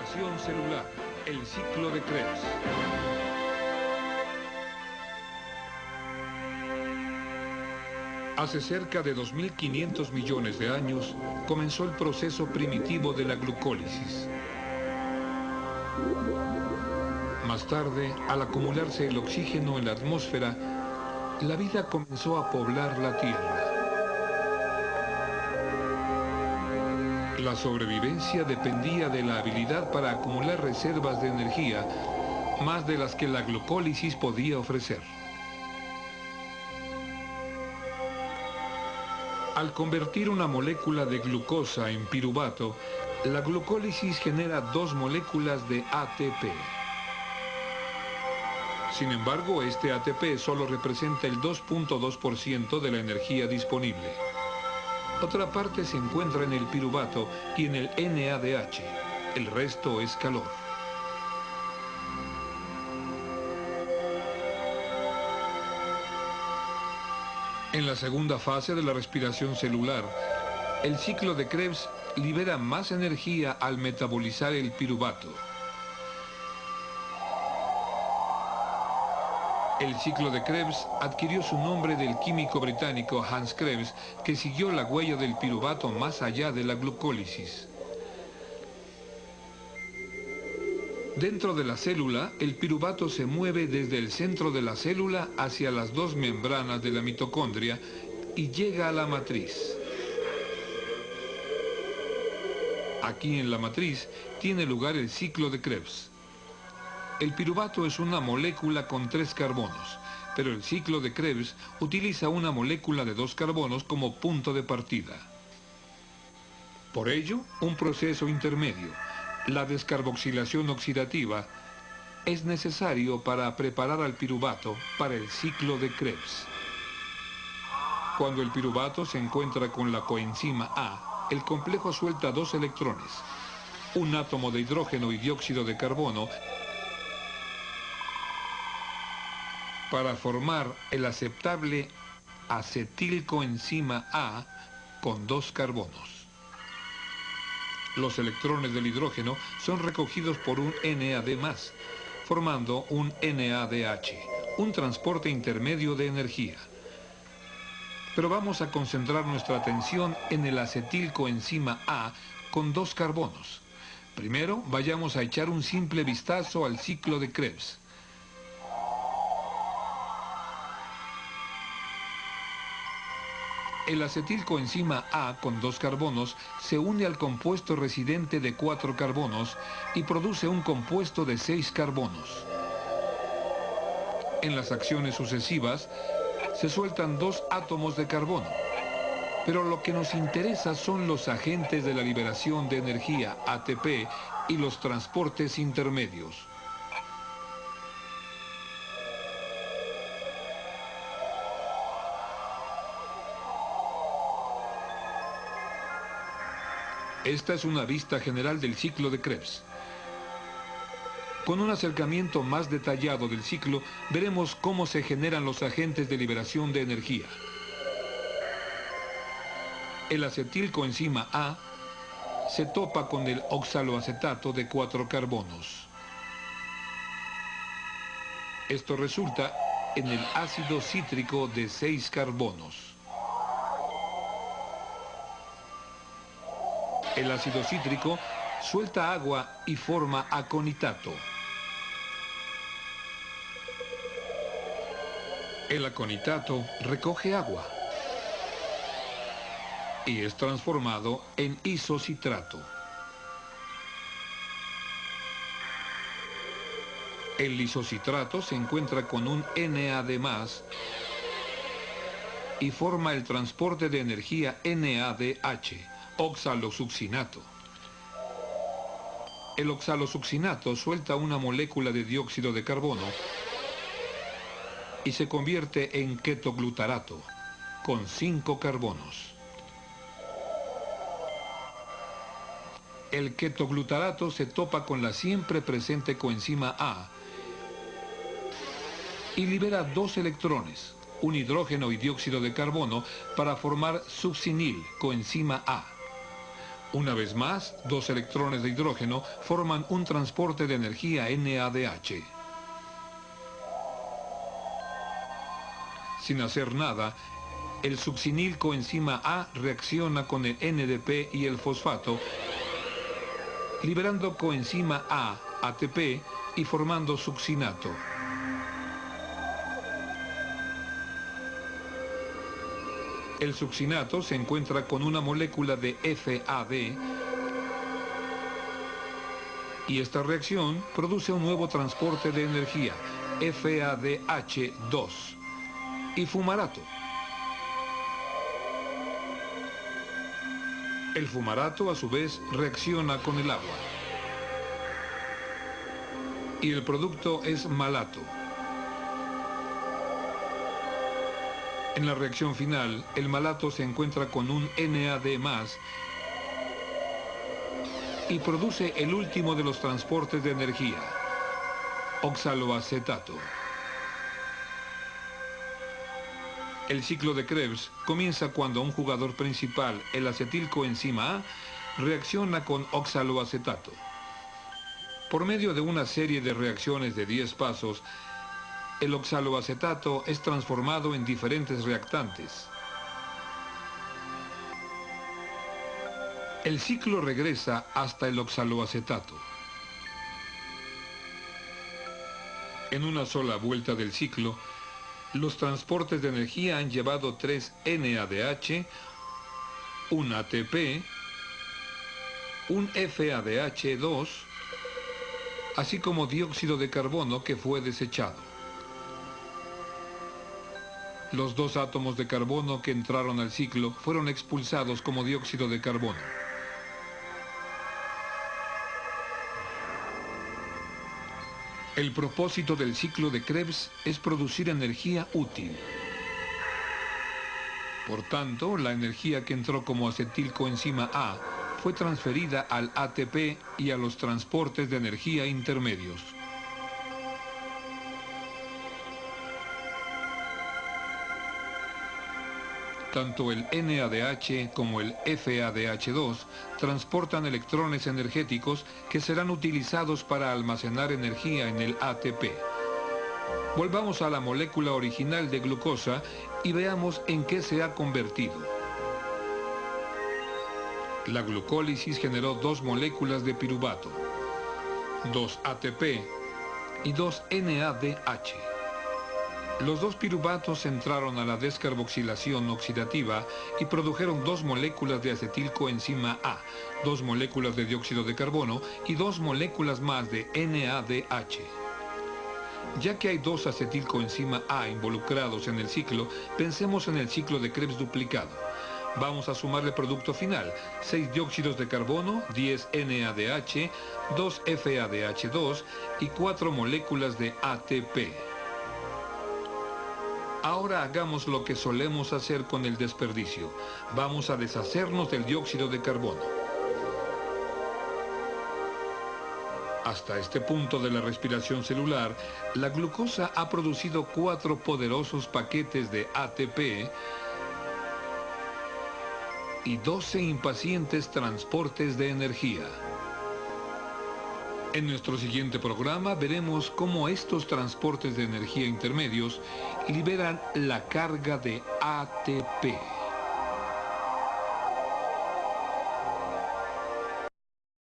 Respiración celular, el ciclo de Krebs. Hace cerca de 2.500 millones de años comenzó el proceso primitivo de la glucólisis. Más tarde, al acumularse el oxígeno en la atmósfera, la vida comenzó a poblar la Tierra. La sobrevivencia dependía de la habilidad para acumular reservas de energía, más de las que la glucólisis podía ofrecer. Al convertir una molécula de glucosa en piruvato, la glucólisis genera dos moléculas de ATP. Sin embargo, este ATP solo representa el 2.2% de la energía disponible. Otra parte se encuentra en el piruvato y en el NADH. El resto es calor. En la segunda fase de la respiración celular, el ciclo de Krebs libera más energía al metabolizar el piruvato. El ciclo de Krebs adquirió su nombre del químico británico Hans Krebs, que siguió la huella del piruvato más allá de la glucólisis. Dentro de la célula, el piruvato se mueve desde el centro de la célula hacia las dos membranas de la mitocondria y llega a la matriz. Aquí en la matriz tiene lugar el ciclo de Krebs. El piruvato es una molécula con 3 carbonos, pero el ciclo de Krebs utiliza una molécula de 2 carbonos como punto de partida. Por ello, un proceso intermedio, la descarboxilación oxidativa, es necesario para preparar al piruvato para el ciclo de Krebs. Cuando el piruvato se encuentra con la coenzima A, el complejo suelta 2 electrones, un átomo de hidrógeno y dióxido de carbono, para formar el aceptable acetilcoenzima A con 2 carbonos. Los electrones del hidrógeno son recogidos por un NAD+, formando un NADH, un transporte intermedio de energía. Pero vamos a concentrar nuestra atención en el acetilcoenzima A con 2 carbonos. Primero, vayamos a echar un simple vistazo al ciclo de Krebs. El acetilcoenzima A con 2 carbonos se une al compuesto residente de 4 carbonos y produce un compuesto de 6 carbonos. En las acciones sucesivas se sueltan 2 átomos de carbono. Pero lo que nos interesa son los agentes de la liberación de energía, ATP, y los transportes intermedios. Esta es una vista general del ciclo de Krebs. Con un acercamiento más detallado del ciclo, veremos cómo se generan los agentes de liberación de energía. El acetilcoenzima A se topa con el oxaloacetato de 4 carbonos. Esto resulta en el ácido cítrico de 6 carbonos. El ácido cítrico suelta agua y forma aconitato. El aconitato recoge agua y es transformado en isocitrato. El isocitrato se encuentra con un NAD+ y forma el transporte de energía NADH. Oxalosuccinato. El oxalosuccinato suelta una molécula de dióxido de carbono y se convierte en ketoglutarato, con 5 carbonos. El ketoglutarato se topa con la siempre presente coenzima A y libera 2 electrones, un hidrógeno y dióxido de carbono, para formar succinil, coenzima A. Una vez más, dos electrones de hidrógeno forman un transporte de energía NADH. Sin hacer nada, el succinil coenzima A reacciona con el NDP y el fosfato, liberando coenzima A, ATP, y formando succinato. El succinato se encuentra con una molécula de FAD y esta reacción produce un nuevo transporte de energía, FADH2, y fumarato. El fumarato, a su vez, reacciona con el agua. Y el producto es malato. En la reacción final, el malato se encuentra con un NAD+, y produce el último de los transportes de energía, oxaloacetato. El ciclo de Krebs comienza cuando un jugador principal, el acetilcoenzima A, reacciona con oxaloacetato. Por medio de una serie de reacciones de 10 pasos, el oxaloacetato es transformado en diferentes reactantes. El ciclo regresa hasta el oxaloacetato. En una sola vuelta del ciclo, los transportes de energía han llevado 3 NADH, un ATP, un FADH2, así como dióxido de carbono que fue desechado. Los 2 átomos de carbono que entraron al ciclo fueron expulsados como dióxido de carbono. El propósito del ciclo de Krebs es producir energía útil. Por tanto, la energía que entró como acetilcoenzima A fue transferida al ATP y a los transportes de energía intermedios. Tanto el NADH como el FADH2 transportan electrones energéticos que serán utilizados para almacenar energía en el ATP. Volvamos a la molécula original de glucosa y veamos en qué se ha convertido. La glucólisis generó 2 moléculas de piruvato, 2 ATP y 2 NADH. Los 2 piruvatos entraron a la descarboxilación oxidativa y produjeron 2 moléculas de acetilcoenzima A, 2 moléculas de dióxido de carbono y 2 moléculas más de NADH. Ya que hay 2 acetilcoenzima A involucrados en el ciclo, pensemos en el ciclo de Krebs duplicado. Vamos a sumar el producto final, 6 dióxidos de carbono, 10 NADH, 2 FADH2 y 4 moléculas de ATP. Ahora hagamos lo que solemos hacer con el desperdicio. Vamos a deshacernos del dióxido de carbono. Hasta este punto de la respiración celular, la glucosa ha producido 4 poderosos paquetes de ATP y 12 impacientes transportes de energía. En nuestro siguiente programa veremos cómo estos transportes de energía intermedios liberan la carga de ATP.